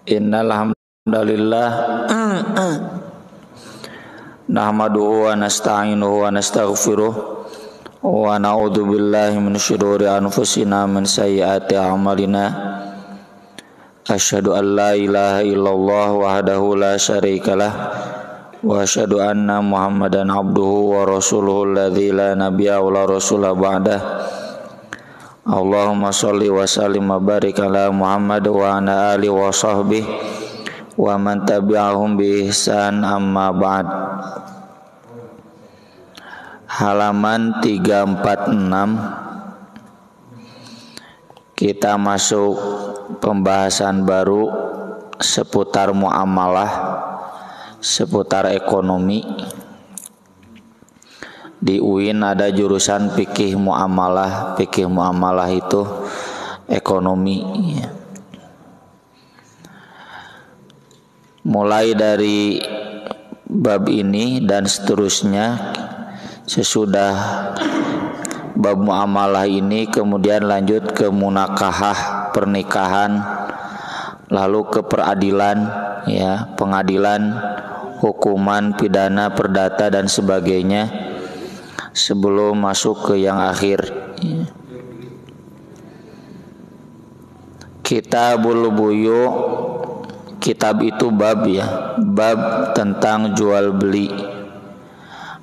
Innal hamdalillah nahmaduhu wa nasta'inuhu wa nastaghfiruh wa na'udzu billahi min syururi anfusina min sayyiati a'malina. Asyhadu an la ilaha illallah wahdahu la syarikalah wa asyhadu anna Muhammadan abduhu wa rasuluhu alladzi la nabiyya wa la rasula ba'dah. Allahumma sholli wa sallim wa barik ala Muhammad wa ala alihi wa sahbihi wa man tabi'ahum bi ihsan, amma ba'd. Halaman 346 kita masuk pembahasan baru seputar muamalah, seputar ekonomi. Di UIN ada jurusan fikih muamalah. Fikih muamalah itu ekonomi. Mulai dari bab ini dan seterusnya, sesudah bab muamalah ini kemudian lanjut ke munakahah, pernikahan, lalu ke peradilan, ya, pengadilan, hukuman, pidana, perdata dan sebagainya. Sebelum masuk ke yang akhir, Kitabul Buyu, kitab itu bab, ya, bab tentang jual beli.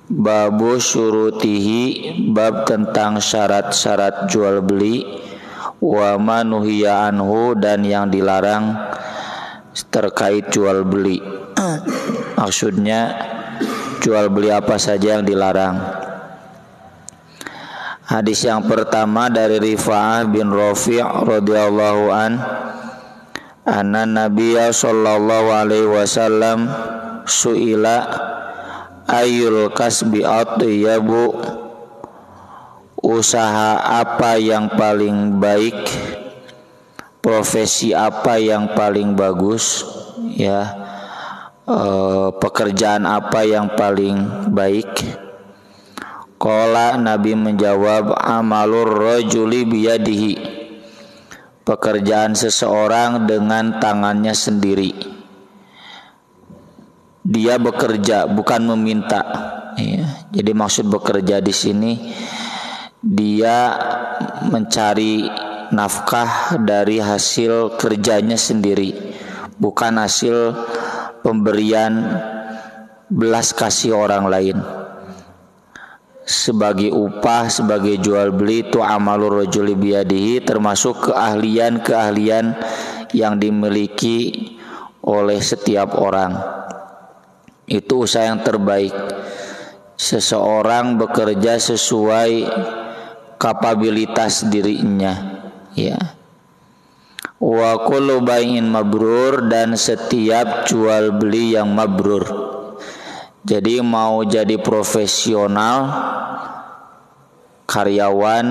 Babu syurutihi, bab tentang syarat-syarat jual beli. Wa ma nuhiya anhu, dan yang dilarang terkait jual beli. Maksudnya jual beli apa saja yang dilarang. Hadis yang pertama dari Rifa'ah bin Rafi' radhiyallahu an, anna Nabiyya sallallahu alaihi wasallam su'ila ayyul kasbi atyabu, usaha apa yang paling baik, profesi apa yang paling bagus, ya, pekerjaan apa yang paling baik. Qala, Nabi menjawab, amalur rajuli biyadihi, pekerjaan seseorang dengan tangannya sendiri. Dia bekerja, bukan meminta, ya. Jadi maksud bekerja di sini, dia mencari nafkah dari hasil kerjanya sendiri, bukan hasil pemberian belas kasih orang lain. Sebagai upah, sebagai jual beli, itu amalur rajuli biyadihi, termasuk keahlian-keahlian yang dimiliki oleh setiap orang. Itu usaha yang terbaik. Seseorang bekerja sesuai kapabilitas dirinya, ya. Wa kullu bai'in mabrur, dan setiap jual beli yang mabrur. Jadi mau jadi profesional, karyawan,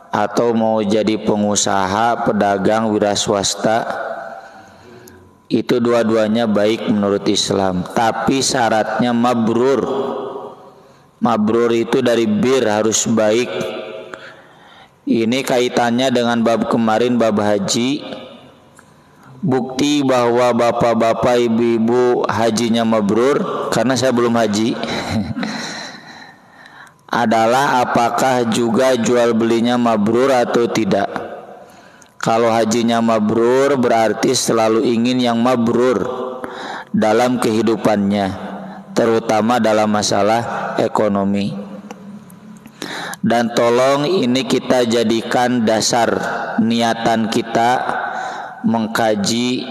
atau mau jadi pengusaha, pedagang, wira swasta, itu dua-duanya baik menurut Islam. Tapi syaratnya mabrur. Mabrur itu dari bir, harus baik. Ini kaitannya dengan bab kemarin, bab haji. Bukti bahwa bapak-bapak, ibu-ibu hajinya mabrur, karena saya belum haji, adalah apakah juga jual belinya mabrur atau tidak. Kalau hajinya mabrur, berarti selalu ingin yang mabrur dalam kehidupannya, terutama dalam masalah ekonomi. Dan tolong ini kita jadikan dasar niatan kita mengkaji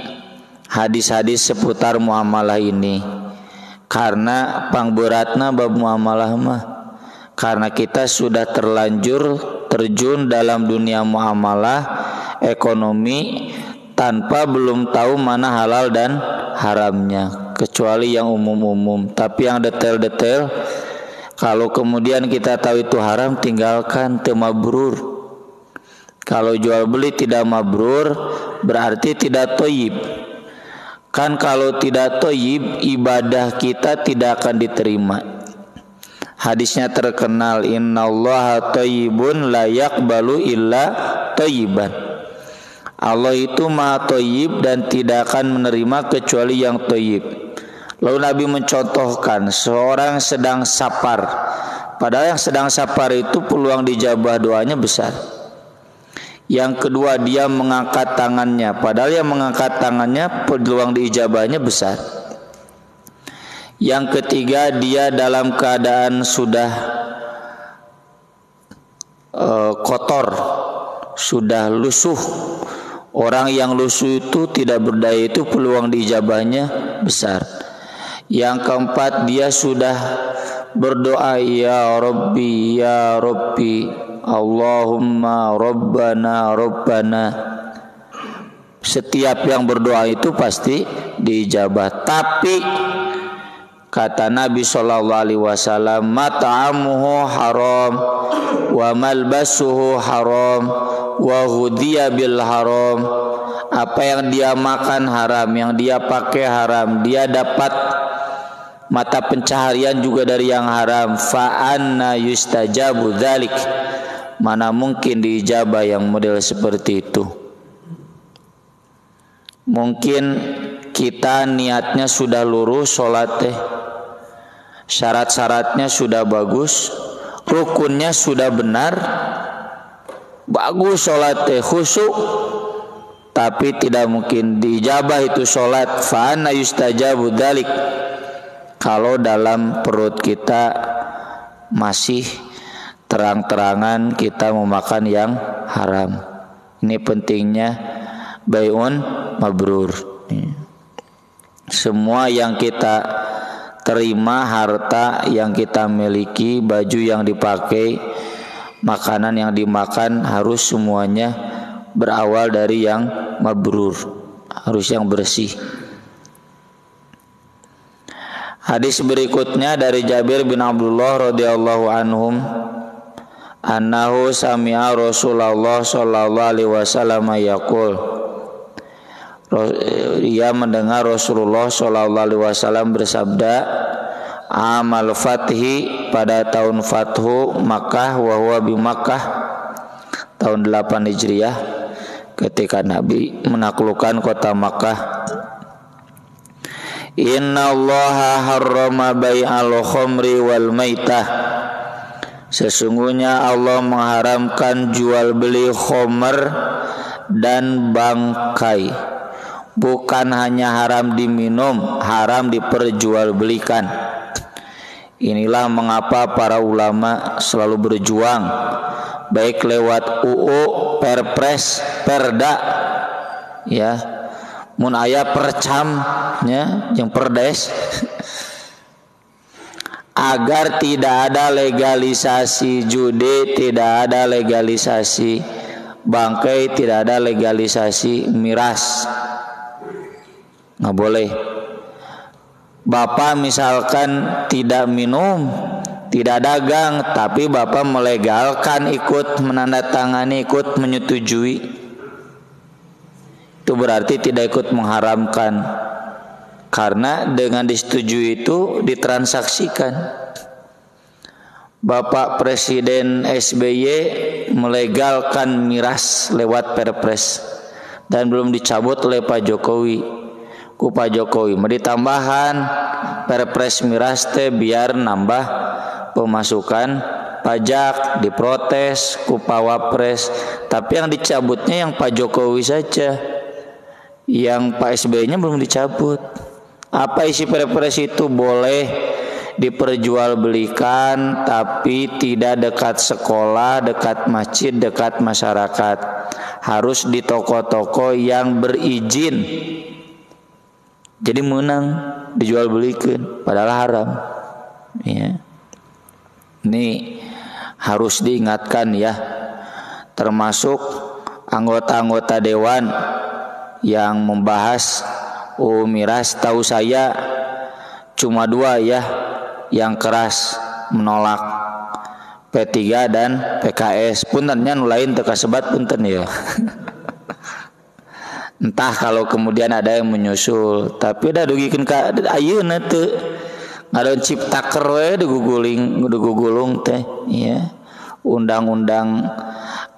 hadis-hadis seputar muamalah ini, karena pangberatna bab muamalah mah, karena kita sudah terlanjur terjun dalam dunia muamalah ekonomi tanpa belum tahu mana halal dan haramnya, kecuali yang umum-umum. Tapi yang detail-detail, kalau kemudian kita tahu itu haram, tinggalkan, teu mabrur. Kalau jual beli tidak mabrur, berarti tidak thayyib. Kan kalau tidak thayyib, ibadah kita tidak akan diterima. Hadisnya terkenal, innallaha thayyibun la yaqbalu illa thayyiban. Allah itu maha thayyib dan tidak akan menerima kecuali yang thayyib. Lalu Nabi mencontohkan seorang sedang safar, padahal yang sedang safar itu peluang dijabah doanya besar. Yang kedua, dia mengangkat tangannya, padahal yang mengangkat tangannya peluang diijabahnya besar. Yang ketiga, dia dalam keadaan sudah kotor, sudah lusuh. Orang yang lusuh itu tidak berdaya, itu peluang diijabahnya besar. Yang keempat, dia sudah berdoa, ya Rabbi, ya Rabbi, Allahumma Rabbana, Rabbana. Setiap yang berdoa itu pasti diijabah. Tapi kata Nabi SAW, mat'amuhu haram, wa malbasuhu haram, wa hudiya bil haram. Apa yang dia makan haram, yang dia pakai haram, dia dapat mata pencaharian juga dari yang haram. Fa anna yustajabu dzalik. Mana mungkin diijabah yang model seperti itu. Mungkin kita niatnya sudah lurus sholat teh, syarat-syaratnya sudah bagus, rukunnya sudah benar, bagus sholat teh, khusyuk, tapi tidak mungkin diijabah itu sholat. Fa anna yustajabu dzalik. Kalau dalam perut kita masih terang-terangan kita memakan yang haram. Ini pentingnya bai'un mabrur. Semua yang kita terima, harta yang kita miliki, baju yang dipakai, makanan yang dimakan, harus semuanya berawal dari yang mabrur, harus yang bersih. Hadis berikutnya dari Jabir bin Abdullah radhiyallahu anhum, annahu sami'a Rasulullah sallallahu alaihi wasallam yaqul. Ia mendengar Rasulullah sallallahu alaihi wasallam bersabda, amal fathi, pada tahun Fathu Makkah, wa huwa bi Makkah, tahun 8 Hijriah, ketika Nabi menaklukkan kota Makkah. Inna Allaha harrama bai'al khamri wal maitah. Sesungguhnya Allah mengharamkan jual beli khamr dan bangkai. Bukan hanya haram diminum, haram diperjualbelikan. Inilah mengapa para ulama selalu berjuang, baik lewat UU, Perpres, Perda, ya, mun aya percamnya jeung perdes, agar tidak ada legalisasi judi, tidak ada legalisasi bangkai, tidak ada legalisasi miras. Nggak boleh. Bapak misalkan tidak minum, tidak dagang, tapi Bapak melegalkan, ikut menandatangani, ikut menyetujui, itu berarti tidak ikut mengharamkan, karena dengan disetujui itu ditransaksikan. Bapak Presiden SBY melegalkan miras lewat Perpres dan belum dicabut oleh Pak Jokowi. Ku Pak Jokowi ditambahan Perpres miras teh biar nambah pemasukan pajak, diprotes ku Pak Wapres, tapi yang dicabutnya yang Pak Jokowi saja, yang Pak SBY-nya belum dicabut. Apa isi Perpres itu? Boleh diperjualbelikan, tapi tidak dekat sekolah, dekat masjid, dekat masyarakat. Harus di toko-toko yang berizin. Jadi menang dijual belikan, padahal haram. Ya. Ini harus diingatkan ya. Termasuk anggota-anggota dewan yang membahas miras, tahu saya cuma 2 ya yang keras menolak, P3 dan PKS. Puntennya nulain teka sebat punten ya. Entah kalau kemudian ada yang menyusul, tapi udah dugikeun ka ayeuna teu ngaron ciptaker we digugulung teh ya. Undang-undang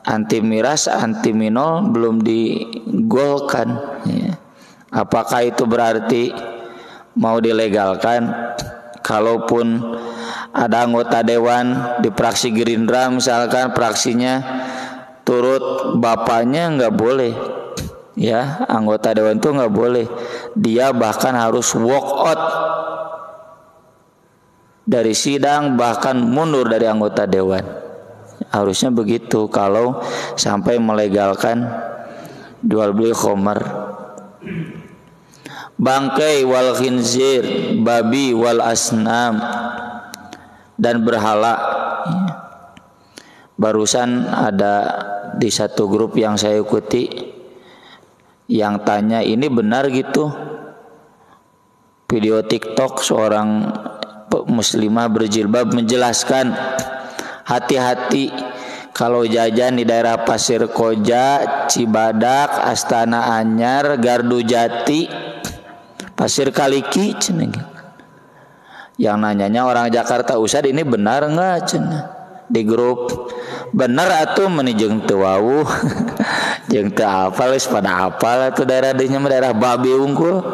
anti miras, anti minol belum digolkan ya. Apakah itu berarti mau dilegalkan? Kalaupun ada anggota dewan di fraksi Gerindra misalkan fraksinya turut bapaknya, nggak boleh ya, anggota dewan itu nggak boleh, dia bahkan harus walk out dari sidang, bahkan mundur dari anggota dewan. Harusnya begitu kalau sampai melegalkan jual beli khamar. Bangkai wal khinzir, babi wal asnam, dan berhala. Barusan ada di satu grup yang saya ikuti yang tanya, ini benar gitu video TikTok seorang muslimah berjilbab menjelaskan hati-hati kalau jajan di daerah Pasir Koja, Cibadak, Astana Anyar, Gardu Jati, Pasir Kaliki cenah. Yang nanyanya orang Jakarta, Ustaz ini benar enggak cenah? Di grup benar atuh meni jeung teu wawuh jeung teu apal geus pada apal atuh daerah dinya daerah babi unggul.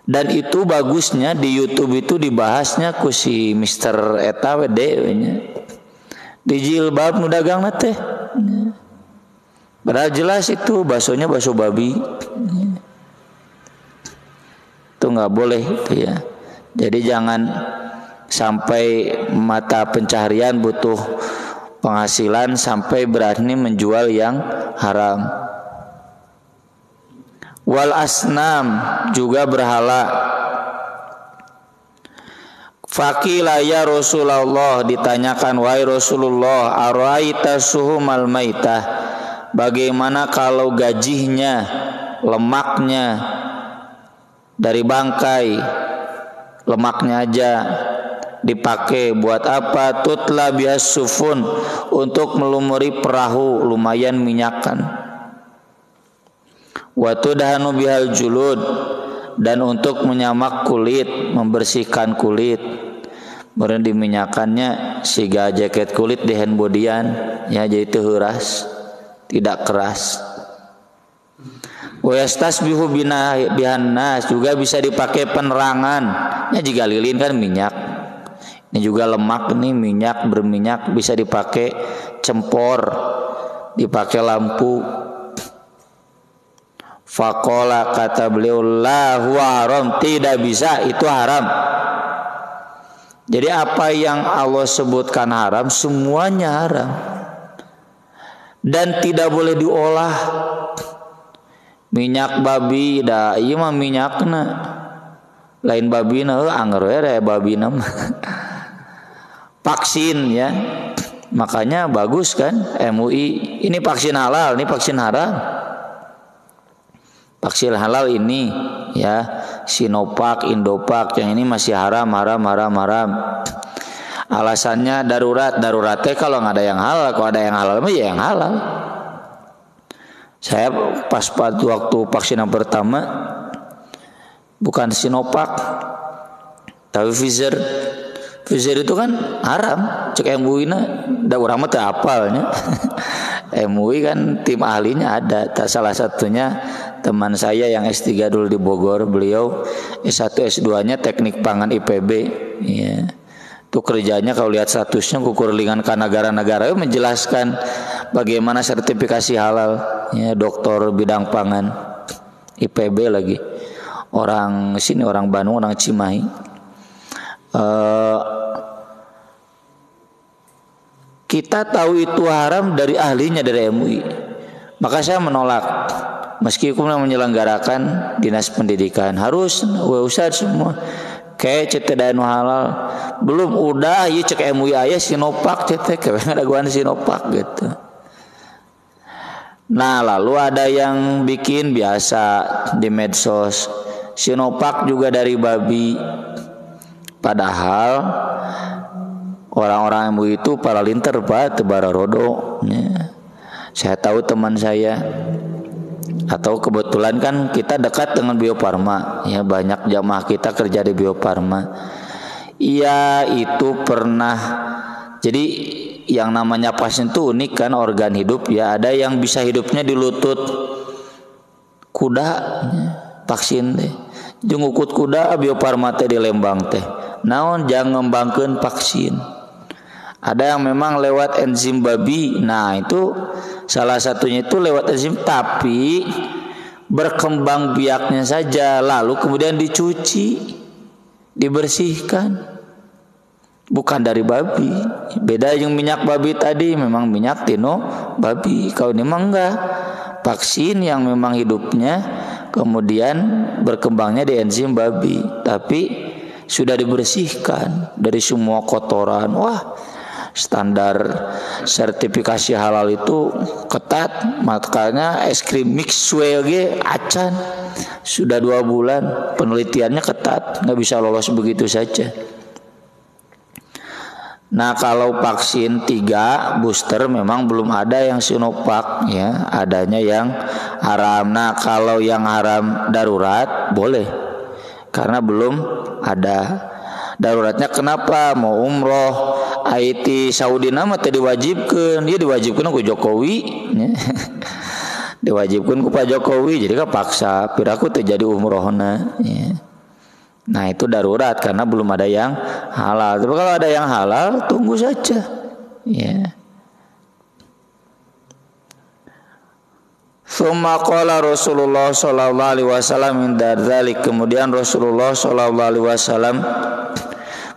Dan itu bagusnya di YouTube itu dibahasnya ku si Mister eta wede nya. Di jilbab nu dagangna teh. Padahal jelas itu baksonya bakso babi. Itu enggak boleh itu ya. Jadi jangan sampai mata pencaharian butuh penghasilan sampai berani menjual yang haram. Wal asnam, juga berhala. Faqila ya Rasulullah, ditanyakan wahai Rasulullah, araita suhumal maitah, bagaimana kalau gajihnya, lemaknya dari bangkai, lemaknya aja dipakai buat apa? Tutla bias sufun, untuk melumuri perahu, lumayan minyakan. Wa tudhanu bihal julud, dan untuk menyamak kulit, membersihkan kulit. Kemudian diminyakannya siga jaket kulit di hand bodian ya, jadi teu heuras, tidak keras. Wa yastasbihu bihannas, juga bisa dipakai penerangan. Ya jika lilin kan minyak. Ini juga lemak, ini minyak, berminyak, bisa dipakai cempor, dipakai lampu. Faqala, kata beliau, la huwa haram, tidak bisa, itu haram. Jadi apa yang Allah sebutkan haram, semuanya haram. Dan tidak boleh diolah. Minyak babi da ieu mah minyakna. Lain babina anggar we babina mah. Vaksin ya. Makanya bagus kan MUI, ini vaksin halal, ini vaksin haram. Vaksin halal ini ya, Sinovac, Indovac, yang ini masih haram. Alasannya darurat teh kalau nggak ada yang halal, kalau ada yang halal mah ya yang halal. Saya pas waktu vaksin yang pertama bukan Sinovac tapi Pfizer itu kan haram, cek MUI-na da urang mah teu apalnya. MUI kan tim ahlinya ada, salah satunya teman saya yang S3 dulu di Bogor, beliau S1 S2-nya teknik pangan IPB ya. Itu kerjanya kalau lihat statusnya kukurlingan ke negara-negara menjelaskan bagaimana sertifikasi halal ya, doktor bidang pangan IPB lagi. Orang sini, orang Bandung, orang Cimahi. Kita tahu itu haram dari ahlinya, dari MUI. Maka saya menolak. Meskipun menyelenggarakan dinas pendidikan harus Ustaz semua kayak cetedan halal. Belum udah ieu cek MUI aya Sinovac cetek ngadaguan Sinovac gitu. Nah, lalu ada yang bikin biasa di medsos Sinovac juga dari babi. Padahal orang-orang MUI itu para linter Pak, tebara rodo ya. Saya tahu teman saya, atau kebetulan kan kita dekat dengan Bio Farma ya, banyak jamaah kita kerja di Bio Farma. Iya, itu pernah. Jadi yang namanya pasien itu unik kan, organ hidup ya. Ada yang bisa hidupnya di lutut kuda, vaksin teh. Jeung ukut kuda Bio Farma teh di Lembang teh. Naon jang ngembangkeun vaksin. Ada yang memang lewat enzim babi. Nah, itu salah satunya itu lewat enzim, tapi berkembang biaknya saja, lalu kemudian dicuci, dibersihkan. Bukan dari babi. Beda yang minyak babi tadi, memang minyak tino babi. Kalau ini mah enggak. Vaksin yang memang hidupnya kemudian berkembangnya di enzim babi, tapi sudah dibersihkan dari semua kotoran. Wah, standar sertifikasi halal itu ketat. Makanya es krim Mixwell acan sudah 2 bulan penelitiannya ketat, nggak bisa lolos begitu saja. Nah, kalau vaksin 3 booster memang belum ada yang Sinovac ya, adanya yang haram. Nah, kalau yang haram darurat boleh, karena belum ada. Daruratnya kenapa? Mau umroh IT Saudi nama teh diwajibkan, dia diwajibkan ku Jokowi ya. Diwajibkan ku Pak Jokowi, jadi kan paksa piraku teh jadi umrohna ya. Nah, itu darurat karena belum ada yang halal. Tapi kalau ada yang halal, tunggu saja. Ya. Tsumma qala Rasulullah sallallahu alaihi wasallam min dzalik. Kemudian Rasulullah sallallahu alaihi wasallam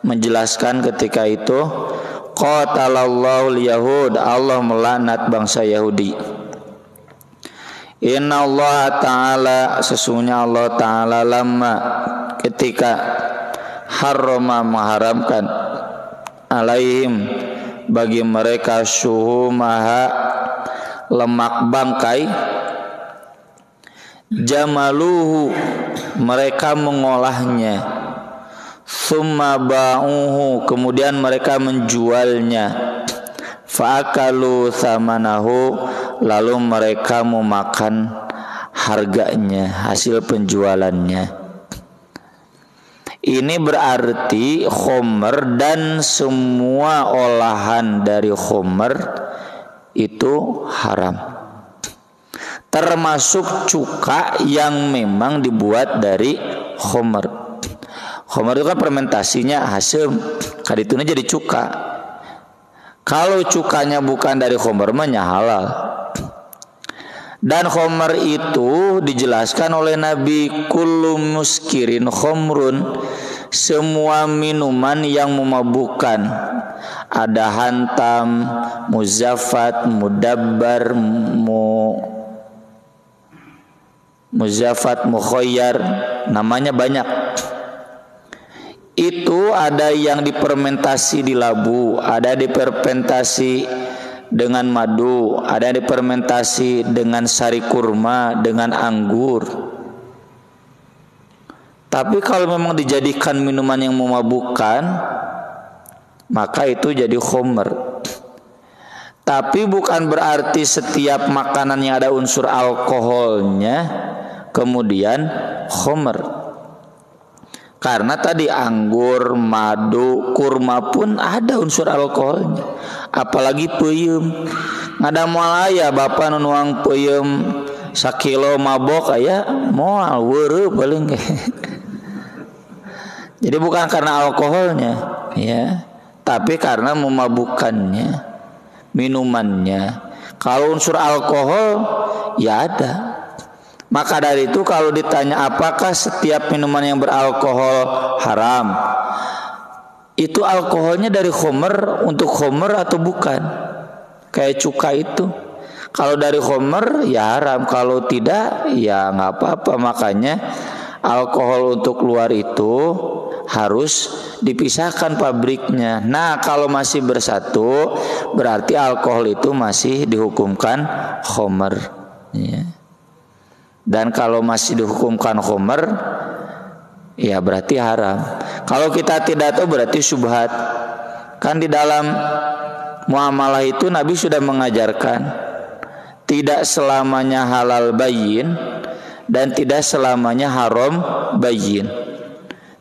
menjelaskan ketika itu, qatalallahu al-yahud, Allah melaknat bangsa Yahudi. Inna Allah Ta'ala, sesungguhnya Allah Ta'ala lama ketika harrama mengharamkan alaihim bagi mereka syuhumaha lemak bangkai, jamaluhu mereka mengolahnya, summa ba'uhu kemudian mereka menjualnya, fa'akalu thamanahu lalu mereka memakan harganya, hasil penjualannya. Ini berarti khomer dan semua olahan dari khomer itu haram, termasuk cuka yang memang dibuat dari khomer. Khomer itu kan fermentasinya hasem, kadituna jadi cuka. Kalau cukanya bukan dari khomer mah halal. Dan khomer itu dijelaskan oleh Nabi, kullu muskirin khomrun, semua minuman yang memabukkan. Ada hantam, muzaffat, mudabbar, muzaffat, mukhayyar, namanya banyak. Itu ada yang difermentasi di labu, ada difermentasi dengan madu, ada yang difermentasi dengan sari kurma, dengan anggur. Tapi kalau memang dijadikan minuman yang memabukkan, maka itu jadi khomer. Tapi bukan berarti setiap makanan yang ada unsur alkoholnya kemudian khomer. Karena tadi anggur, madu, kurma pun ada unsur alkoholnya. Apalagi peuyeum. Ngada moal aya bapa nu nuang peuyeum 1 kilo mabok aya moal weureuh paling. Jadi bukan karena alkoholnya ya, tapi karena memabukkannya, minumannya. Kalau unsur alkohol ya ada. Maka dari itu kalau ditanya apakah setiap minuman yang beralkohol haram, itu alkoholnya dari khomer untuk khomer atau bukan? Kayak cuka itu. Kalau dari khomer ya haram, kalau tidak ya nggak apa-apa. Makanya alkohol untuk luar itu harus dipisahkan pabriknya. Nah, kalau masih bersatu berarti alkohol itu masih dihukumkan khomer ya. Dan kalau masih dihukumkan khomer ya berarti haram. Kalau kita tidak tahu berarti syubhat. Kan di dalam muamalah itu Nabi sudah mengajarkan tidak selamanya halal bayyin dan tidak selamanya haram bayyin.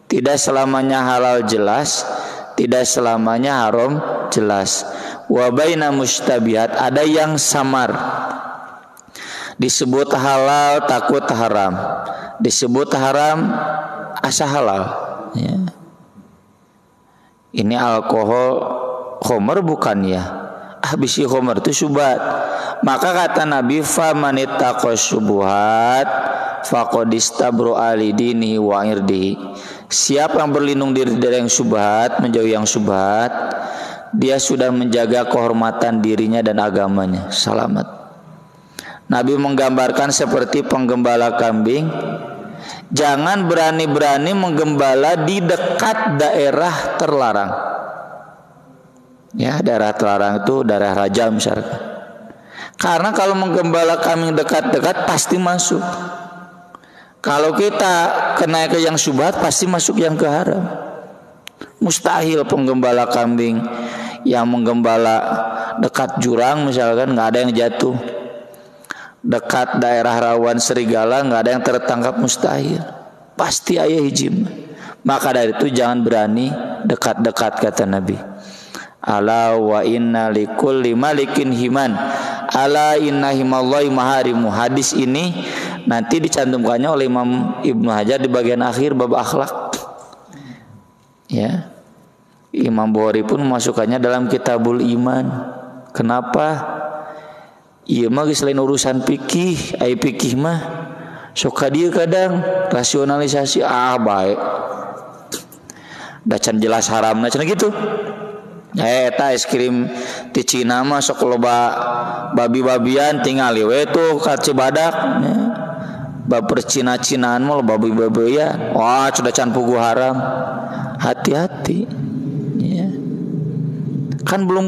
Tidak selamanya halal jelas, tidak selamanya haram jelas. wa baina mustabihat, ada yang samar. Disebut halal takut haram, disebut haram asa halal, ya. Ini alkohol khamr bukan ya? Bisi khamr itu syubhat. Maka kata Nabi, famanittaqas syubuhat faqad istabra lidinihi wa irdihi. Siapa yang berlindung diri dari yang syubhat, menjauhi yang syubhat, dia sudah menjaga kehormatan dirinya dan agamanya, selamat. Nabi menggambarkan seperti penggembala kambing, jangan berani-berani menggembala di dekat daerah terlarang. Ya, daerah terlarang itu daerah raja misalkan. Karena kalau menggembala kambing dekat-dekat pasti masuk. Kalau kita kena ke yang syubhat pasti masuk yang ke haram. Mustahil penggembala kambing yang menggembala dekat jurang misalkan nggak ada yang jatuh. Dekat daerah rawan serigala nggak ada yang tertangkap, mustahil. Pasti aya hijim. Maka dari itu jangan berani dekat-dekat, kata Nabi. Ala wa inna likulli malikin himan. Ala inna himallahi maharimu. Hadis ini nanti dicantumkannya oleh Imam Ibnu Hajar di bagian akhir bab akhlak. Ya. Imam Bukhari pun memasukkannya dalam Kitabul Iman. Kenapa? Iya mah selain urusan fikih, ai fikih mah sok dia kadang rasionalisasi baik. Da can jelas haramna cenah gitu. Eta es krim di Cina mah sok loba babi-babian tinggal we tuh ka Cibadak. Baper Cina-Cinaan mah babi-babian. Wah, sudah can pugu haram. Hati-hati. Ya. Kan belum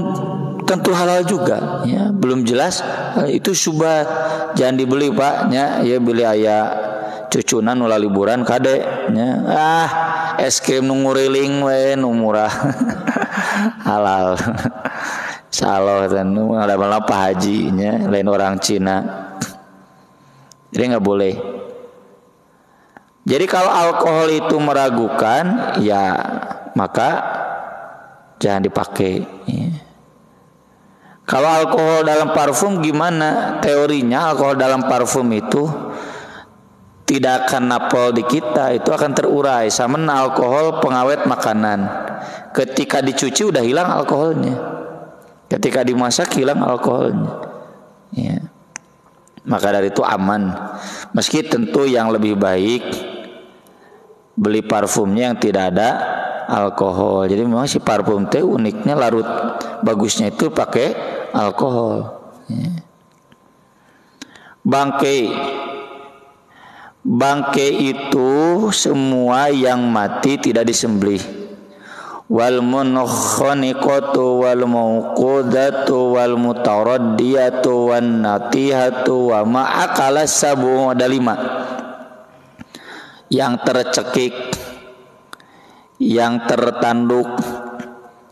tentu halal juga, ya, belum jelas itu syubhat. Jangan dibeli, Pak, ya beli aya cucunan ulah liburan kade, ya. Es krim nu nguriling we nu murah. Halal. Saloh dan ada malah Pak Haji nya, lain orang Cina. Jadi enggak boleh. Jadi kalau alkohol itu meragukan, ya maka jangan dipakai, ya. Kalau alkohol dalam parfum gimana? Teorinya alkohol dalam parfum itu tidak akan napol di kita, itu akan terurai. Sama alkohol pengawet makanan. Ketika dicuci udah hilang alkoholnya. Ketika dimasak hilang alkoholnya. Ya. Maka dari itu aman. Meski tentu yang lebih baik beli parfumnya yang tidak ada alkohol. Jadi memang si parfum teh uniknya larut bagusnya itu pakai alkohol, ya. Bangkai itu semua yang mati tidak disembelih. Wal munkhaniqatu wal mauqudatu wal mutaraddiyatu wan natihatu wa ma'akala sabu, ada 5. Yang tercekik, yang tertanduk,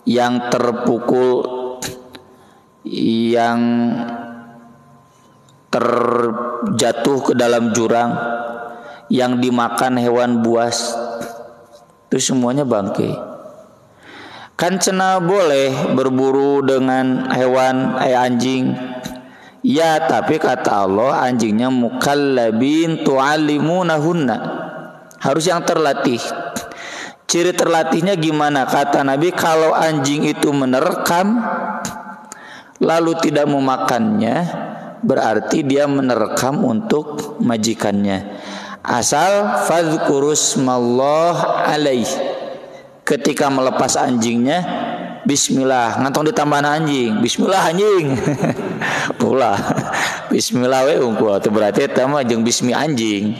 yang terpukul, yang terjatuh ke dalam jurang, yang dimakan hewan buas, itu semuanya bangkai. Kan cenah boleh berburu dengan hewan anjing, ya, tapi kata Allah anjingnya mukallabin tu'allimunahunna, harus yang terlatih. Ciri terlatihnya gimana? Kata Nabi, kalau anjing itu menerkam lalu tidak memakannya, berarti dia menerkam untuk majikannya. Asal fadzkurusmallah alaih. Ketika melepas anjingnya, bismillah, ngantong ditambahan anjing, bismillah anjing. Ulah. Bismillah we unggul, itu berarti tama jeung bismi anjing.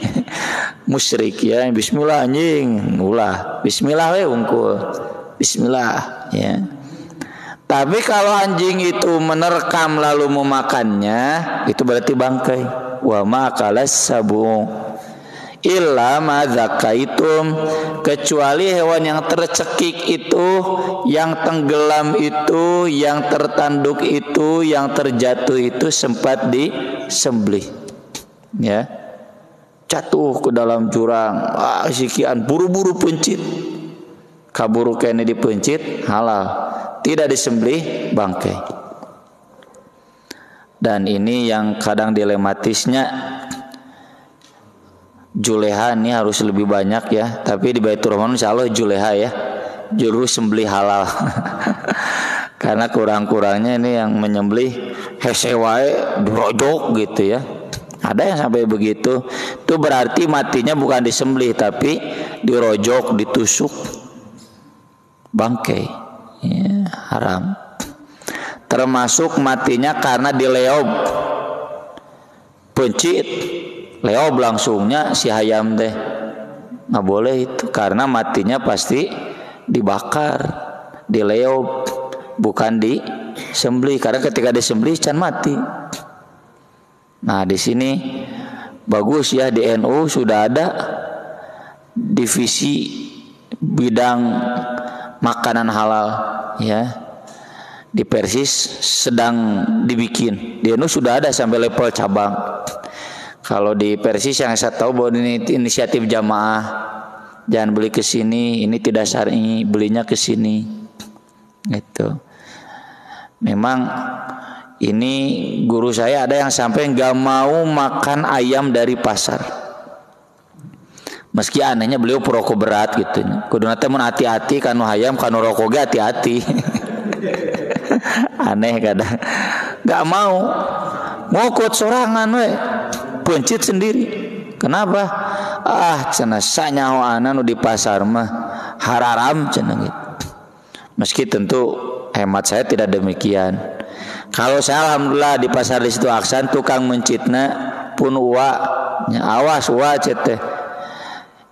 Musyrik ya, bismillah anjing. Ulah. Bismillah we unggul. Bismillah, ya. Tapi kalau anjing itu menerkam lalu memakannya, itu berarti bangkai. Wa ma'akalas sabu illa ma zakaitum, kecuali hewan yang tercekik itu, yang tenggelam itu, yang tertanduk itu, yang terjatuh itu sempat disembelih, ya. Jatuh ke dalam jurang, sikian buru-buru pencit, kaburu kene dipencit halal. tidak disembelih bangkai. Dan ini yang kadang dilematisnya, juleha ini harus lebih banyak ya. Tapi di Baitur Rahman insya Allah juleha ya, juru sembelih halal. Karena kurang-kurangnya ini yang menyembelih hesewae dirojok gitu ya. Ada yang sampai begitu. Itu berarti matinya bukan disembelih tapi dirojok, ditusuk bangkai ya, haram. Termasuk matinya karena dileob, pencit, leob langsungnya si hayam teh nggak boleh itu, karena matinya pasti dibakar, dileob, bukan disembelih. Karena ketika disembelih can mati. Nah di sini bagus ya, di NU sudah ada divisi bidang makanan halal ya. Di Persis sedang dibikin, di NU sudah ada sampai level cabang. Kalau di Persis yang saya tahu bahwa ini inisiatif jamaah, jangan beli ke sini, ini tidak syar'i, belinya ke sini. Gitu. Memang ini guru saya ada yang sampai nggak mau makan ayam dari pasar. Meski anehnya beliau perokok berat gitu. Kuduna teh mun hati-hati kanu hayam kanu rokok ge hati-hati. Aneh kadang. Nggak mau. Ngokot sorangan we. Pencit sendiri. Kenapa? Cenah sanyaho anu di pasar mah hararam cenah gitu. Meski tentu hemat saya tidak demikian. Kalau saya alhamdulillah di pasar di situ Aksan tukang mencitna pun uwa, awas uwa cete.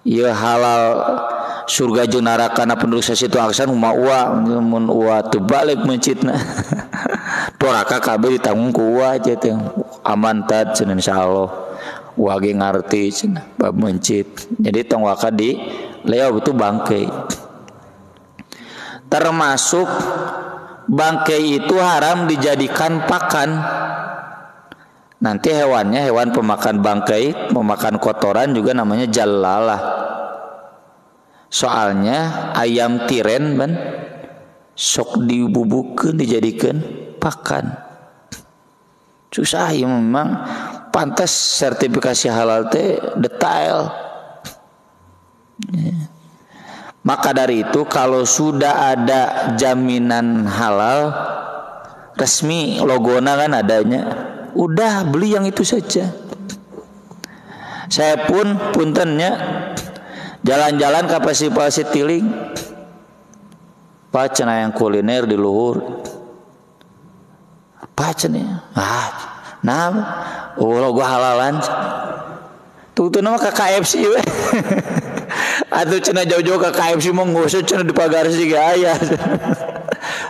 Ieu halal surga jeung neraka na penduduk situ Aksan mah uwa, mun uwa teu balik mencitna. Doraka kabeh ditanggung ku uwa cete. Aman tad cenah insyaallah. Uwa ge ngarti cenah bab mencit. Jadi tong waka di leo itu bangkai. Termasuk bangkai itu haram dijadikan pakan. Nanti hewannya hewan pemakan bangkai, pemakan kotoran juga namanya jallalah. Soalnya ayam tiren ban sok dibubukeun dijadikan pakan. Susah ya memang, pantas sertifikasi halal teh detail. Maka dari itu kalau sudah ada jaminan halal resmi, logona kan adanya, udah beli yang itu saja. Saya pun puntennya jalan-jalan ke Pasir Tiling, Pak cenah yang kuliner di luhur, Pak cenah, logo halalan, tuh nama ke KFC we. Atau cenah jauh-jauh ke KFC mau ngusut cenah di pagar sih gak ayah.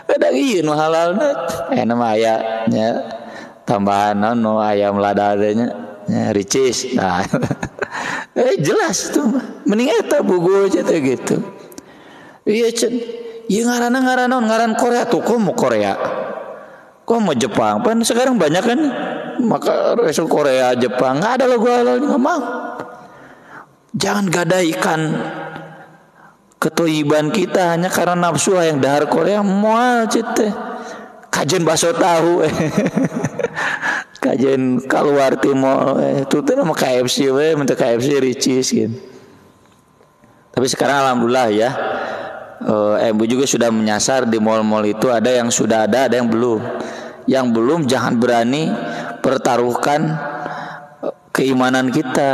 Kadang iya nu halal nama ayahnya tambahan no ayam lada adanya ricis. Nah, jelas tuh mending eta bugu aja tuh gitu. Iya cen, iya ngaran Korea tuh, kok mau Korea, kok mau Jepang, pan sekarang banyak kan, maka resul Korea Jepang nggak ada logo halalnya, nggak mau. Jangan gadaikan ketoyiban kita hanya karena nafsu yang dahar Korea moal cete. Kajen bakso tahu kajen keluar timur itu tuh nama KFC minta KFC ricis gitu. Tapi sekarang alhamdulillah ya, MU juga sudah menyasar di mal-mal itu, ada yang sudah ada yang belum. Yang belum jangan berani pertaruhkan keimanan kita.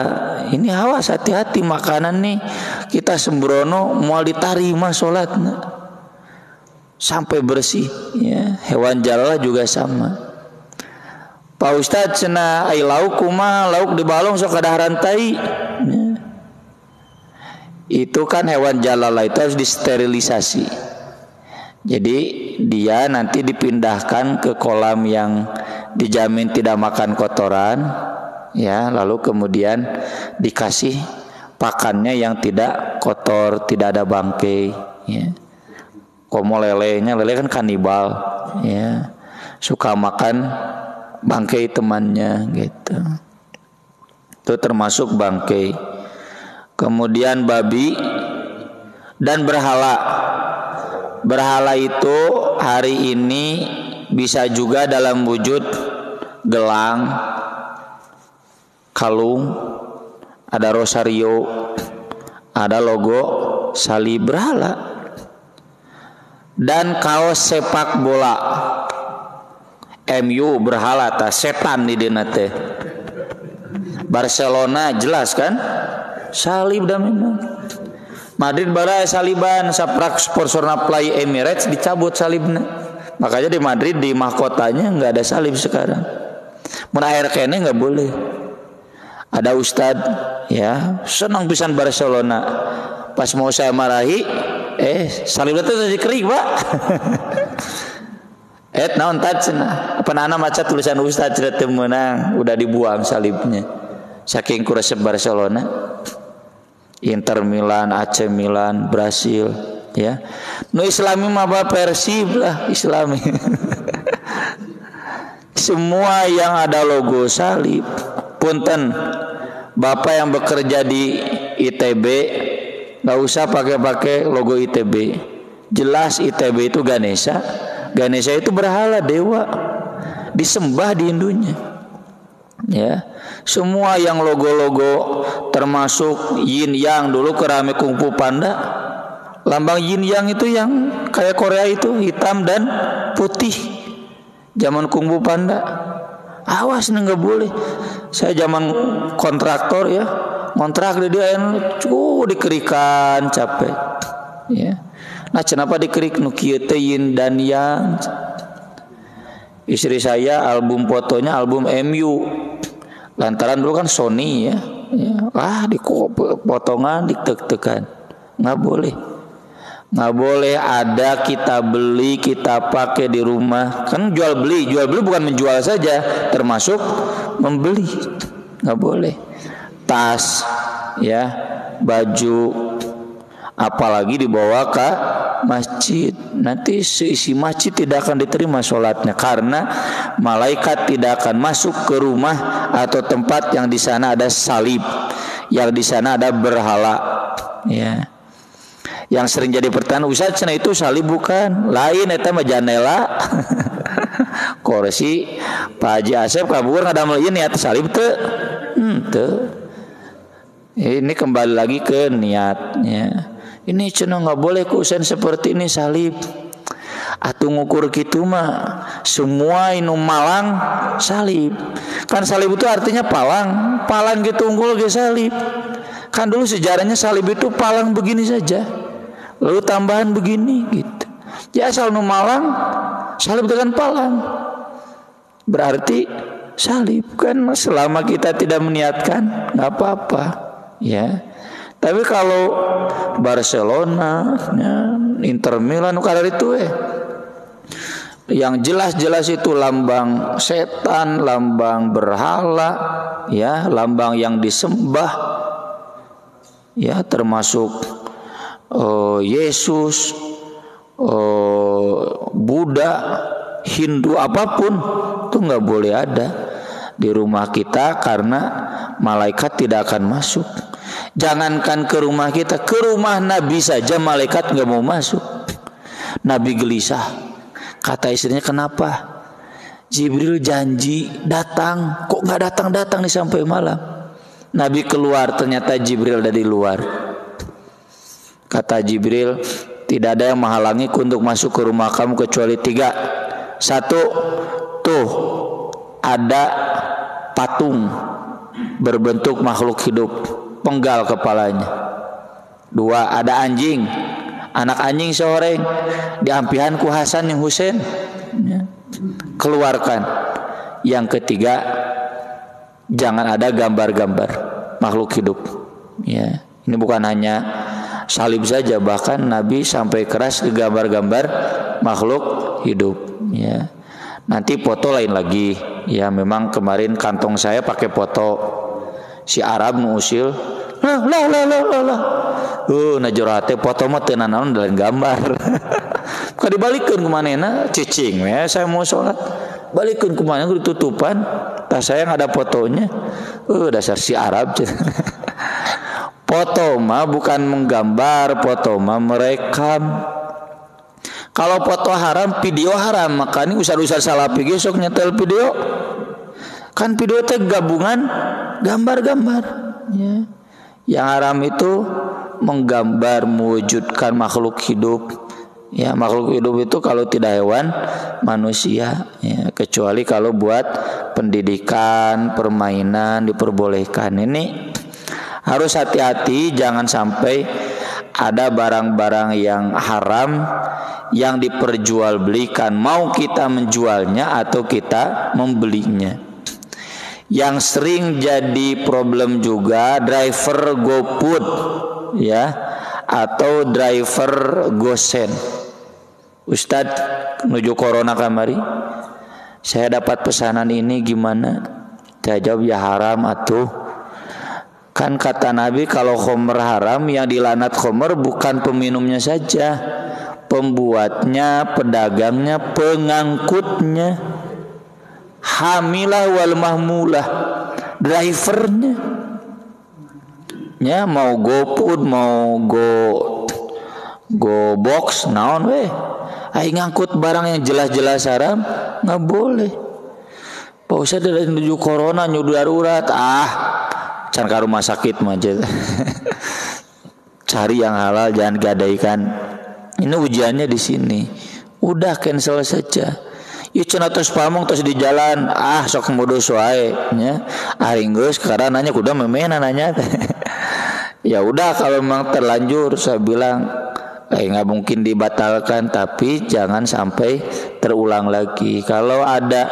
Ini awas, hati-hati makanan nih kita sembrono mau diterima sholatnya sampai bersih ya. Hewan jalala juga sama. Pak Ustadz cenah ai lauk kumaha, lauk dibalong sok kadaharan tai ya. Itu kan hewan jalala itu harus disterilisasi. Jadi dia nanti dipindahkan ke kolam yang dijamin tidak makan kotoran ya, lalu kemudian dikasih pakannya yang tidak kotor, tidak ada bangkai ya. Komo lele kan kanibal ya, suka makan bangkai temannya gitu. Itu termasuk bangkai. Kemudian babi dan berhala. Berhala itu hari ini bisa juga dalam wujud gelang, kalung, ada rosario, ada logo salib berhala. Dan kaos sepak bola MU berhala ta setan di dina teh. Barcelona jelas kan salib da memang. Madrid bara saliban saprak sponsorna Play Emirates dicabut salibna. Makanya di Madrid di mahkotanya enggak ada salib sekarang. Mun air kene enggak boleh. Ada ustad ya senang pisan Barcelona. Pas mau saya marahi salibna teh dikerik, Pak. Naon tacna? Penana maca tulisan ustad cerita menang udah dibuang salibnya. Saking kuresep Barcelona. Inter Milan, AC Milan, Brasil, ya. Nu Islami mah Persib lah Islami. Semua yang ada logo salib. Punten, Bapak yang bekerja di ITB nggak usah pakai logo ITB. Jelas ITB itu Ganesha. Ganesha itu berhala dewa, disembah di Indunya. Ya, semua yang logo-logo termasuk yin yang dulu keramik kungfu panda, lambang yin yang itu yang kayak Korea itu hitam dan putih. Zaman kungfu panda, awas nih nggak boleh. Saya zaman kontraktor ya, kontrak di dia dikerikan capek. Ya, nah kenapa dikerik nukieu teh yin dan yang? Istri saya album fotonya album MU. Lantaran dulu kan Sony ya. Potongan ditek-tekan. Nggak boleh ada kita beli, kita pakai di rumah. Kan jual beli bukan menjual saja, termasuk membeli. Nggak boleh. Tas ya, baju, apalagi dibawa ke masjid. Nanti seisi masjid tidak akan diterima sholatnya karena malaikat tidak akan masuk ke rumah atau tempat yang di sana ada salib, yang di sana ada berhala. Ya. Yang sering jadi pertanyaan, Ustaz cenah itu salib bukan? Lain eta mah janela. Kursi Pak Haji Asep kabur ngadamel ieu niat salib teu? Teu. Ini kembali lagi ke niatnya. Ini cenah nggak boleh kusen seperti ini salib. Atuh ngukur kitu mah semua inu malang salib. Kan salib itu artinya palang. Palang gitu unggul ge salib. Kan dulu sejarahnya salib itu palang begini saja. Lalu tambahan begini gitu. Ya asal nu malang salib dengan palang. Berarti salib kan selama kita tidak meniatkan enggak apa-apa, ya. Tapi kalau Barcelona, ya, Inter Milan, kadar itu yang jelas-jelas itu lambang setan, lambang berhala, ya, lambang yang disembah, ya, termasuk Yesus, Buddha, Hindu, apapun itu nggak boleh ada di rumah kita karena malaikat tidak akan masuk. Jangankan ke rumah kita, ke rumah Nabi saja malaikat nggak mau masuk. Nabi gelisah. Kata istrinya, kenapa? Jibril janji datang, kok nggak datang nih sampai malam. Nabi keluar, ternyata Jibril ada di luar. Kata Jibril, tidak ada yang menghalangiku untuk masuk ke rumah kamu kecuali 3. 1, tuh ada patung berbentuk makhluk hidup, penggal kepalanya. 2, ada anjing, anak anjing seorang diampihan ku Hasan yang Husain, ya. Keluarkan. Yang 3, jangan ada gambar-gambar makhluk hidup, ya. Ini bukan hanya salib saja, bahkan Nabi sampai keras ke gambar-gambar makhluk hidup, ya. Nanti foto lain lagi, ya. Memang kemarin kantong saya pakai foto si Arab nu usil. Lah. Najorate foto mah teu naon dalam gambar. Ka dibalikeun ku manehna cicing ya, saya mau sholat. Balikeun ku manehna ditutupan. Tas saya ada fotonya. Dasar si Arab. Foto mah bukan menggambar, foto mah merekam. Kalau foto haram, video haram, makanya usah salapi ge sok nyetel video. Kan video teh gabungan gambar-gambar ya. Yang haram itu menggambar mewujudkan makhluk hidup. Ya, makhluk hidup itu kalau tidak hewan, manusia ya, kecuali kalau buat pendidikan, permainan diperbolehkan. Ini harus hati-hati, jangan sampai ada barang-barang yang haram yang diperjualbelikan, mau kita menjualnya atau kita membelinya. Yang sering jadi problem juga driver GoFood ya, atau driver GoSend. Ustadz, menuju corona kamari, saya dapat pesanan ini gimana? Saya jawab, ya haram atuh. Kan kata Nabi, kalau khomer haram, yang dilanat khomer bukan peminumnya saja, pembuatnya, pedagangnya, pengangkutnya, hamilah wal mahmulah, drivernya. Ya, mau GoFood, mau go box, naon weh. Ai ngangkut barang yang jelas-jelas haram, nggak boleh. Pak Ustadz dari menuju corona nyudu darurat, can ka rumah sakit mah aja. Cari yang halal, jangan gadaikan. Ini ujiannya di sini. Udah cancel saja. Ieu cenah tos pamong tos di jalan, sok modus wae nya. Ari geus sekarang nanya kuda memena nanya. Ya udah, kalau memang terlanjur saya bilang nggak mungkin dibatalkan, tapi jangan sampai terulang lagi. Kalau ada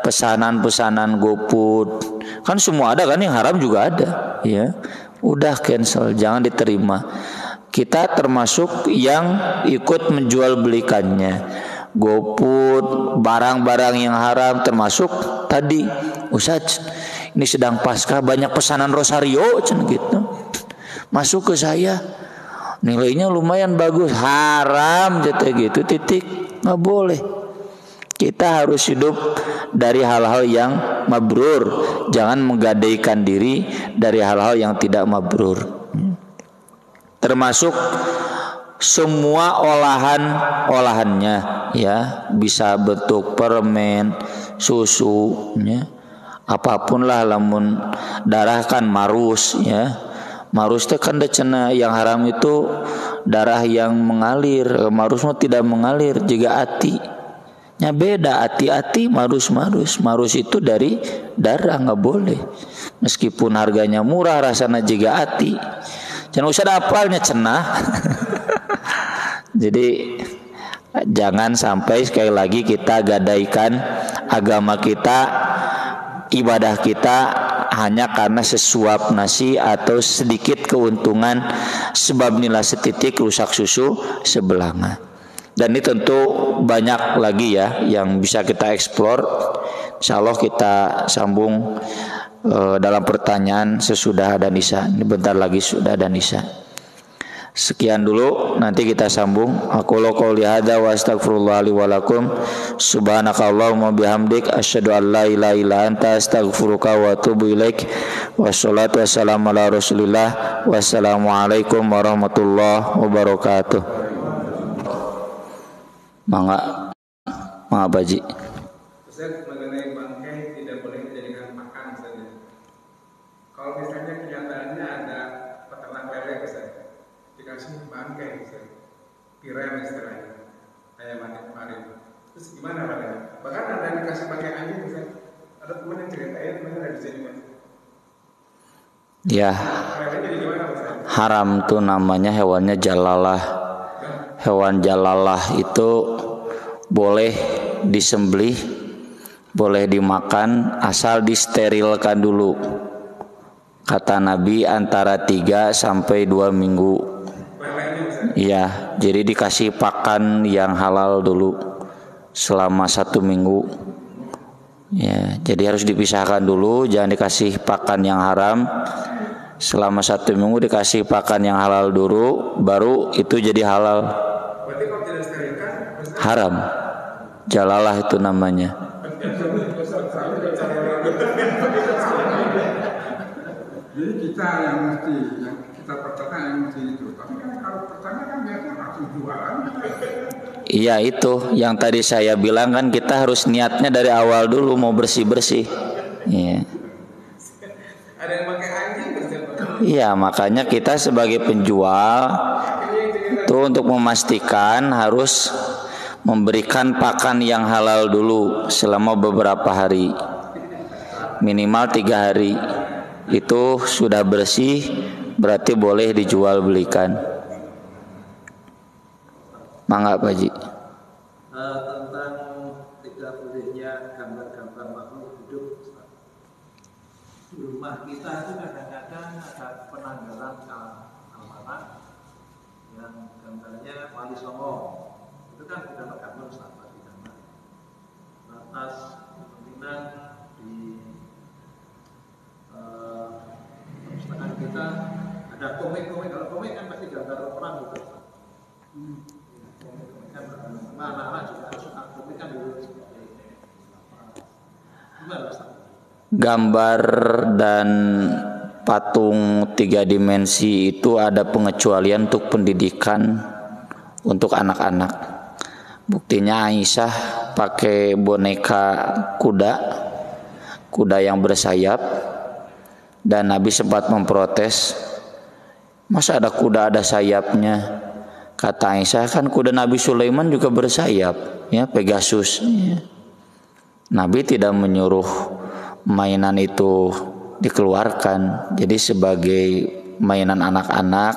pesanan-pesanan GoFood, kan semua ada kan, yang haram juga ada ya. Udah cancel, jangan diterima. Kita termasuk yang ikut menjual belikannya. GoFood, barang-barang yang haram, termasuk tadi Ustaz, ini sedang pasca banyak pesanan rosario gitu. Masuk ke saya, nilainya lumayan bagus, haram gitu, titik. Nggak boleh. Kita harus hidup dari hal-hal yang mabrur, jangan menggadaikan diri dari hal-hal yang tidak mabrur. Termasuk semua olahannya ya, bisa bentuk permen, susu ya, apapun lah, lamun darah kan marus ya. Marus teh kan cenah yang haram itu darah yang mengalir, marus mah tidak mengalir. Jika ati nya beda, ati marus itu dari darah, nggak boleh. Meskipun harganya murah, rasanya juga ati. Jangan usah dapalnya cenah. Jadi jangan sampai sekali lagi kita gadaikan agama kita, ibadah kita hanya karena sesuap nasi atau sedikit keuntungan, sebab nilai setitik rusak susu sebelanga. Dan ini tentu banyak lagi ya yang bisa kita eksplor. Insyaallah kita sambung dalam pertanyaan sesudah adzan isya. Ini bentar lagi sudah adzan isya. Sekian dulu, nanti kita sambung. Aku qouli hadza wa astaghfirullah li wa lakum. Subhanakallahumma bihamdik asyhadu an la ilaha illa anta astaghfiruka wa atubu ilaik. Wassalatu wassalamu ala Rasulillah. Wassalamualaikum warahmatullahi wabarakatuh. Mangga Baji. Ustaz, mengenai bangkai tidak boleh dijadikan pakan saja. Kalau misalnya kenyataannya ada peternak lele, Ustaz, dikasih bangkai, Ustaz, piren istilahnya, kayak mati kemarin. Terus gimana Pak? Bahkan ada yang dikasih bangkai anjing, Ustaz. Ada teman yang ceritain, teman ada di sini, Pak. Ya, haram tuh namanya, hewannya jalalah. Hewan jalalah itu boleh disembelih, boleh dimakan, asal disterilkan dulu. Kata Nabi antara 3 sampai 2 minggu. Iya, jadi dikasih pakan yang halal dulu selama 1 minggu. Ya, jadi harus dipisahkan dulu, jangan dikasih pakan yang haram. Selama 1 minggu dikasih pakan yang halal dulu, baru itu jadi halal. Haram, jalalah itu namanya. Jadi kita yang mesti, yang kita peternak yang mesti itu. Tapi kan kalau peternak kan biasanya langsung jualan. Iya itu yang tadi saya bilang kan, kita harus niatnya dari awal dulu mau bersih-bersih. Iya. Ada yang pakai anjing Ustaz. Iya, makanya kita sebagai penjual itu untuk memastikan harus memberikan pakan yang halal dulu selama beberapa hari, minimal 3 hari. Itu sudah bersih, berarti boleh dijual belikan. Mangga Pak Haji. Tentang tidak bolehnya gambar-gambar makhluk hidup, di rumah kita itu kadang-kadang ada penanggalan amanah yang gambarnya Wali Songo. Itu kan sudah tergambar sama di gambar. Atas kemungkinan di perpustakaan kita ada komik-komik. Kalau komik kan pasti gambar orang gitu. Anak-anak juga harus komik kan dulu seperti gimana Ustaz? Gambar dan patung 3 dimensi itu ada pengecualian untuk pendidikan untuk anak-anak. Buktinya Aisyah pakai boneka kuda yang bersayap, dan Nabi sempat memprotes, masa ada kuda ada sayapnya? Kata Aisyah, kan kuda Nabi Sulaiman juga bersayap, ya, Pegasus. Ya. Nabi tidak menyuruh mainan itu dikeluarkan. Jadi sebagai mainan anak-anak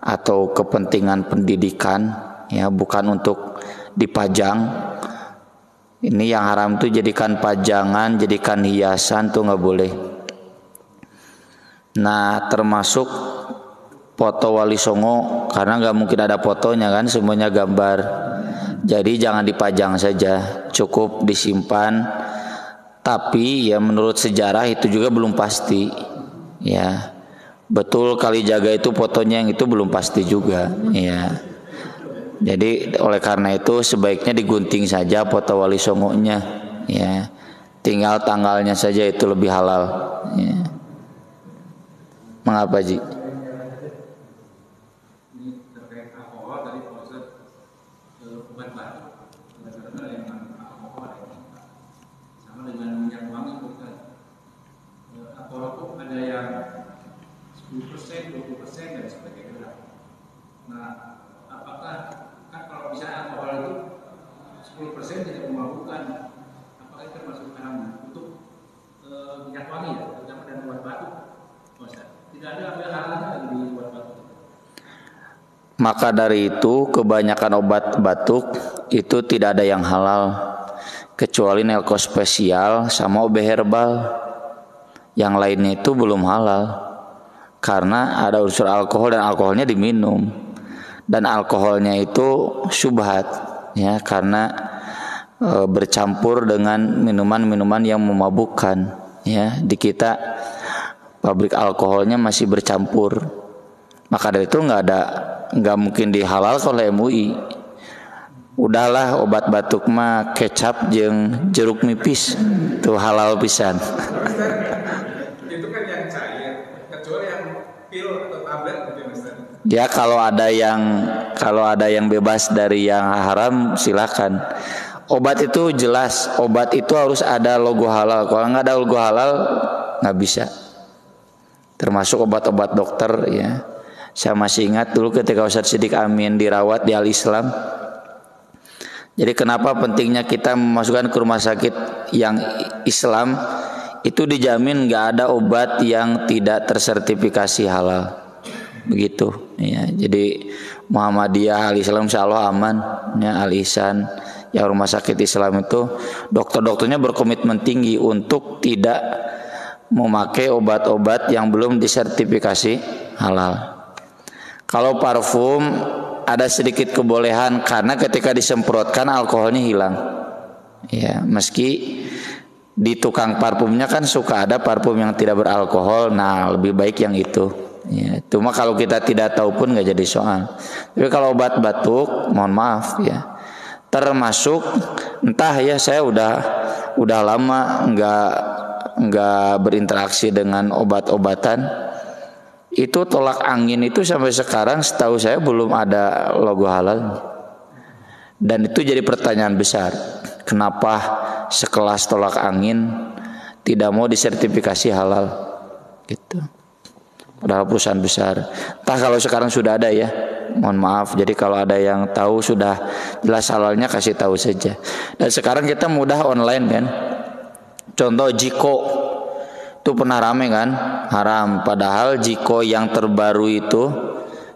atau kepentingan pendidikan, ya, bukan untuk dipajang. Ini yang haram tuh jadikan pajangan, jadikan hiasan tuh nggak boleh. Nah, termasuk foto Wali Songo, karena nggak mungkin ada fotonya kan, semuanya gambar. Jadi jangan dipajang saja, cukup disimpan. Tapi ya menurut sejarah itu juga belum pasti. Ya, betul Kalijaga itu fotonya yang itu belum pasti juga. Ya, jadi oleh karena itu sebaiknya digunting saja foto Wali Songonya. Ya, tinggal tanggalnya saja itu lebih halal. Ya. Mengapa Ji? Nah, apakah kan kalau bisa alkohol itu 10% tidak memabukkan, apakah itu termasuk haram untuk minyak wangi ya, terutama dan buat batuk? Tidak ada halalnya di buat batuk. Maka dari itu kebanyakan obat batuk itu tidak ada yang halal, kecuali Nelco spesial sama OB herbal. Yang lainnya itu belum halal karena ada unsur alkohol dan alkoholnya diminum. Dan alkoholnya itu syubhat, ya, karena bercampur dengan minuman-minuman yang memabukkan, ya. Di kita pabrik alkoholnya masih bercampur, maka dari itu nggak mungkin dihalal oleh MUI. Udahlah obat batuk mah kecap jeung jeruk nipis tuh halal pisan. Itu kan yang cair, kecuali yang pil atau tablet gitu Ustaz. Ya kalau ada yang bebas dari yang haram silakan. Obat itu jelas, obat itu harus ada logo halal. Kalau nggak ada logo halal nggak bisa. Termasuk obat-obat dokter, ya. Saya masih ingat dulu ketika Ustaz Siddiq Amin dirawat di Al Islam. Jadi kenapa pentingnya kita memasukkan ke rumah sakit yang Islam, itu dijamin nggak ada obat yang tidak tersertifikasi halal. Begitu, ya. Jadi Muhammadiyah Al Islam insya Allah aman, ya. Al Ihsan yang rumah sakit Islam itu dokter-dokternya berkomitmen tinggi untuk tidak memakai obat-obat yang belum disertifikasi halal. Kalau parfum ada sedikit kebolehan karena ketika disemprotkan alkoholnya hilang, ya. Meski di tukang parfumnya kan suka ada parfum yang tidak beralkohol, nah lebih baik yang itu. Ya, cuma kalau kita tidak tahu pun nggak jadi soal. Tapi kalau obat batuk, mohon maaf, ya. Termasuk entah ya, saya udah lama nggak berinteraksi dengan obat-obatan. Itu tolak angin itu sampai sekarang setahu saya belum ada logo halal. Dan itu jadi pertanyaan besar. Kenapa sekelas tolak angin tidak mau disertifikasi halal gitu. Padahal perusahaan besar. Entah kalau sekarang sudah ada ya. Mohon maaf. Jadi kalau ada yang tahu sudah jelas halalnya kasih tahu saja. Dan sekarang kita mudah online kan. Contoh Jiko itu pernah rame kan, haram. Padahal Jiko yang terbaru itu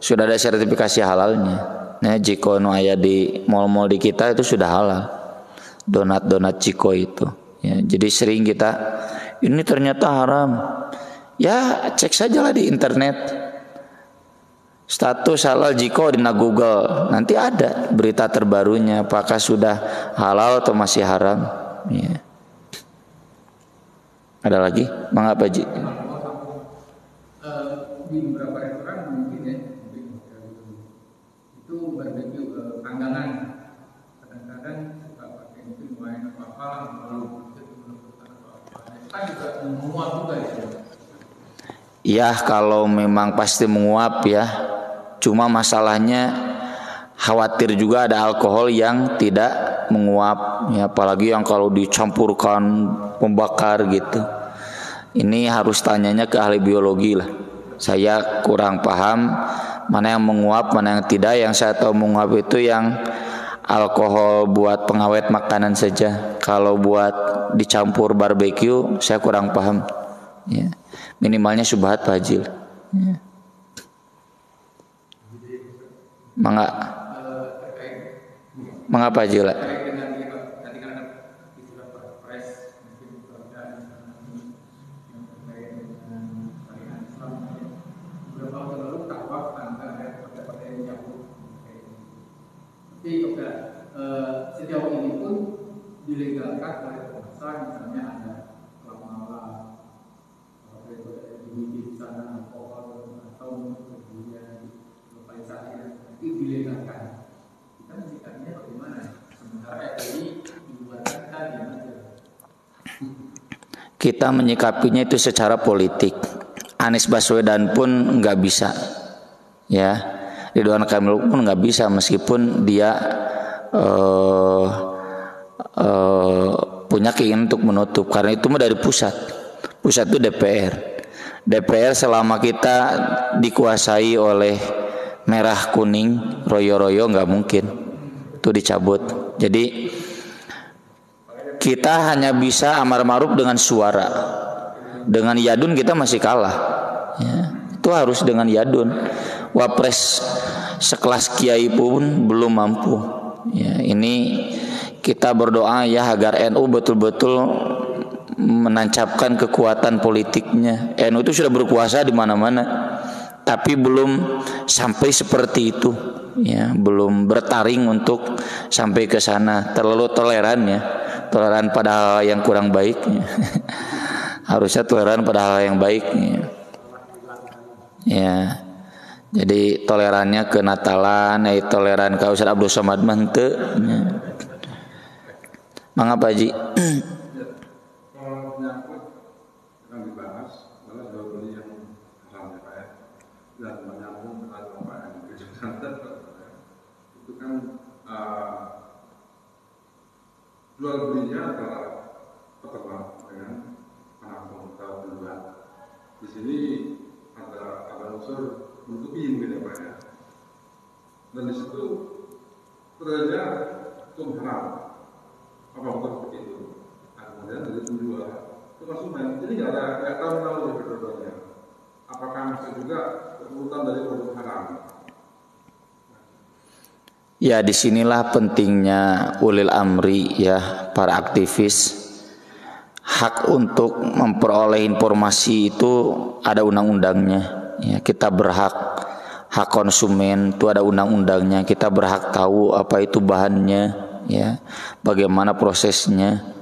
sudah ada sertifikasi halalnya. Nah, Jiko nu aya di mall-mall di kita itu sudah halal. Donat Jiko itu. Ya, jadi sering kita ini ternyata haram. Ya cek sajalah di internet. Status halal Jiko di Google. Nanti ada berita terbarunya. Apakah sudah halal atau masih haram? Ya. Ada lagi? Mengapa Ji? Di beberapa restoran mungkin ya, itu barbecue panggangan. Kadang-kadang suka pakai mungkin wine apa-apa, lalu itu kan juga menguap juga ya. Ya kalau memang pasti menguap ya. Cuma masalahnya khawatir juga ada alkohol yang tidak menguap ya, apalagi yang kalau dicampurkan pembakar gitu. Ini harus tanyanya ke ahli biologi lah. Saya kurang paham mana yang menguap, mana yang tidak. Yang saya tahu menguap itu yang alkohol buat pengawet makanan saja. Kalau buat dicampur barbecue saya kurang paham ya. Minimalnya syubhat fajil ya. Mengapa Jil? Sejauh ini pun dilegalkan oleh pengusaha, misalnya ada klub malam, di sana alkohol atau kemudian lokalisasi itu dilegalkan. Kita menyikapinya bagaimana? Sementara ini dibuatkan tadi. Kita menyikapinya itu secara politik. Anies Baswedan pun nggak bisa, ya. Ridwan Kamil pun nggak bisa meskipun dia punya keinginan untuk menutup, karena itu mah dari pusat. Pusat itu DPR. DPR selama kita dikuasai oleh merah kuning royo-royo nggak mungkin itu dicabut. Jadi kita hanya bisa amar ma'ruf dengan suara. Dengan yadun kita masih kalah ya. Itu harus dengan yadun. Wapres sekelas kiai pun belum mampu ya. Ini kita berdoa ya agar NU betul-betul menancapkan kekuatan politiknya. NU itu sudah berkuasa di mana-mana, tapi belum sampai seperti itu ya, belum bertaring untuk sampai ke sana. Terlalu toleran ya, toleran pada hal yang kurang baik ya. Harusnya toleran pada hal yang baik ya. Jadi tolerannya ke Natalan, toleran ke Ustaz Abdul Somad mante ya. Mengapa Ji? Kalau menyangkut yang dibahas adalah jual beli yang haram ya Pak ya, dan menyambung dengan Bapak yang berbicara itu kan jual belinya adalah peternak dengan penampung atau penjual. Di sini ada unsur menutupi mungkin ya Pak ya, dan di situ terjadinya hukum haram. Apa betul seperti itu? Kemudian dari penjual ke konsumen, jadi nggak tahu ya kedua-duanya. Apakah masuk juga urutan dari produk haram? Ya, disinilah pentingnya ulil amri ya, para aktivis. Hak untuk memperoleh informasi itu ada undang-undangnya. Ya, kita berhak. Hak konsumen itu ada undang-undangnya. Kita berhak tahu apa itu bahannya, ya, bagaimana prosesnya.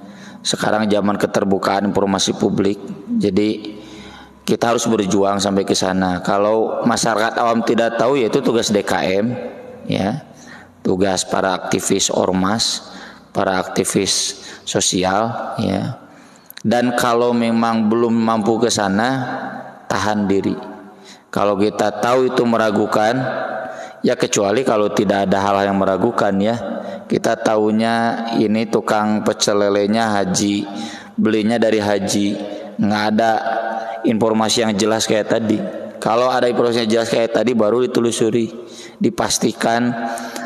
Sekarang zaman keterbukaan informasi publik, jadi kita harus berjuang sampai ke sana. Kalau masyarakat awam tidak tahu, ya itu tugas DKM, ya, tugas para aktivis ormas, para aktivis sosial, ya. Dan kalau memang belum mampu ke sana, tahan diri. Kalau kita tahu itu meragukan, ya kecuali kalau tidak ada hal yang meragukan ya, Kita taunya ini tukang pecel lelenya haji, belinya dari haji, nggak ada informasi yang jelas kayak tadi. Kalau ada informasi yang jelas kayak tadi baru ditelusuri, dipastikan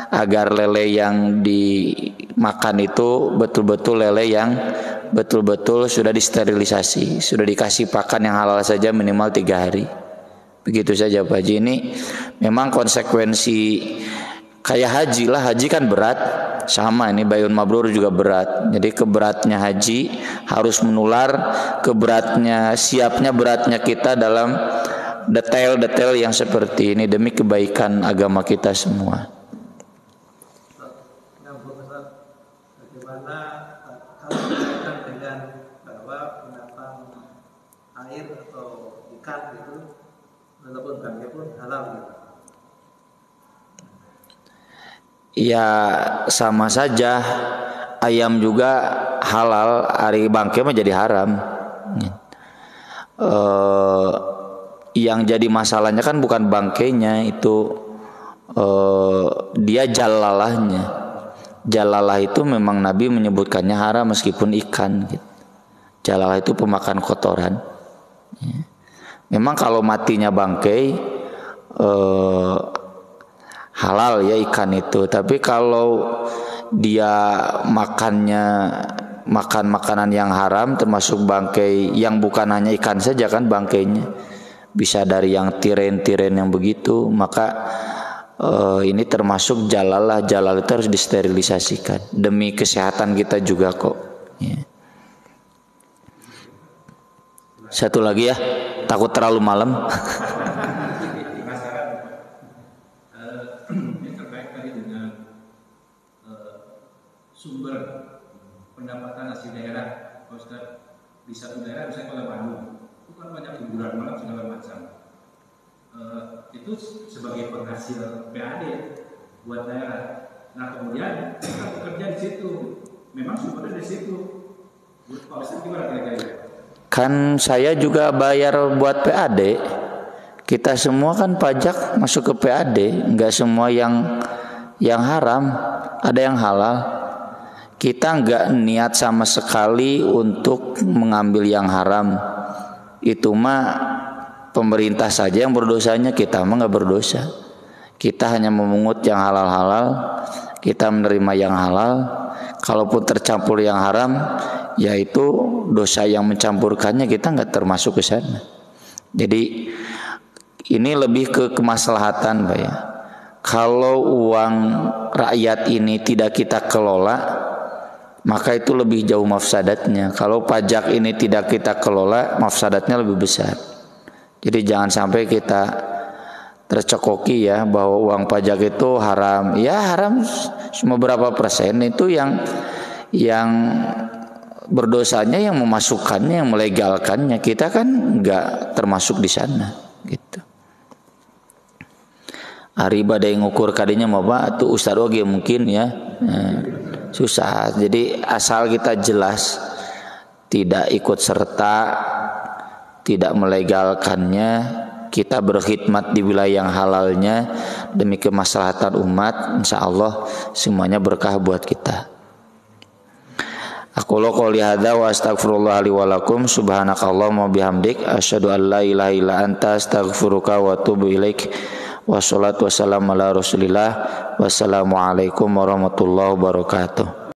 agar lele yang dimakan itu betul-betul lele yang betul-betul sudah disterilisasi, sudah dikasih pakan yang halal saja minimal 3 hari. Begitu saja Pak Haji. Ini memang konsekuensi kayak haji lah. Haji kan berat, sama ini bayun mabrur juga berat. Jadi keberatnya haji harus menular keberatnya, siapnya beratnya kita dalam detail-detail yang seperti ini demi kebaikan agama kita semua. Bagaimana kalau berkaitan dengan bahwa binatang air atau ikan itu walaupun bangkai pun halal gitu? Ya sama saja, ayam juga halal, ari bangkai mah jadi haram. Yang jadi masalahnya kan bukan bangkainya, itu dia jalalahnya. Jalalah itu memang Nabi menyebutkannya haram meskipun ikan gitu. Jalalah itu pemakan kotoran. Memang kalau matinya bangkai halal ya ikan itu, tapi kalau dia makan makanan yang haram termasuk bangkai yang bukan hanya ikan saja kan bangkainya, bisa dari yang tiren-tiren yang begitu, maka ini termasuk jalalah. Jalal itu harus disterilisasikan demi kesehatan kita juga kok ya. Satu lagi ya, takut terlalu malam. Ini terkait tadi dengan sumber pendapatan asli daerah. Pak Ustaz, di satu daerah misalnya Kota Bandung itu kan banyak hiburan malam segala macam. Itu sebagai penghasil PAD buat daerah. Nah kemudian kita bekerja di situ, memang sumbernya di situ. Pak Ustaz gimana kira-kira? Kan saya juga bayar buat PAD. Kita semua kan pajak masuk ke PAD, nggak semua yang haram, ada yang halal. Kita nggak niat sama sekali untuk mengambil yang haram. Itu mah pemerintah saja yang berdosanya, kita mah nggak berdosa. Kita hanya memungut yang halal-halal, kita menerima yang halal. Kalaupun tercampur yang haram, yaitu dosa yang mencampurkannya, kita nggak termasuk ke sana. Jadi ini lebih ke kemaslahatan Pak ya. Kalau uang rakyat ini tidak kita kelola, maka itu lebih jauh mafsadatnya. Kalau pajak ini tidak kita kelola, mafsadatnya lebih besar. Jadi jangan sampai kita tercekoki ya bahwa uang pajak itu haram. Ya haram cuma berapa persen, itu yang berdosanya yang memasukkannya, yang melegalkannya. Kita kan nggak termasuk di sana gitu. Hari badai ngukur kadinya mau Pak tuh Ustaz oge mungkin ya. Susah. Jadi asal kita jelas tidak ikut serta, tidak melegalkannya, kita berkhidmat di wilayah yang halalnya demi kemaslahatan umat, insya Allah semuanya berkah buat kita. Aku qouli hadza wa astaghfirullah li wa lakum, subhanakallahumma bihamdik, asyhadu an la ilaha illa anta, astaghfiruka wa atubu ilaik. Wassalatu wassalamu ala Rasulillah. Wassalamualaikum warahmatullahi wabarakatuh.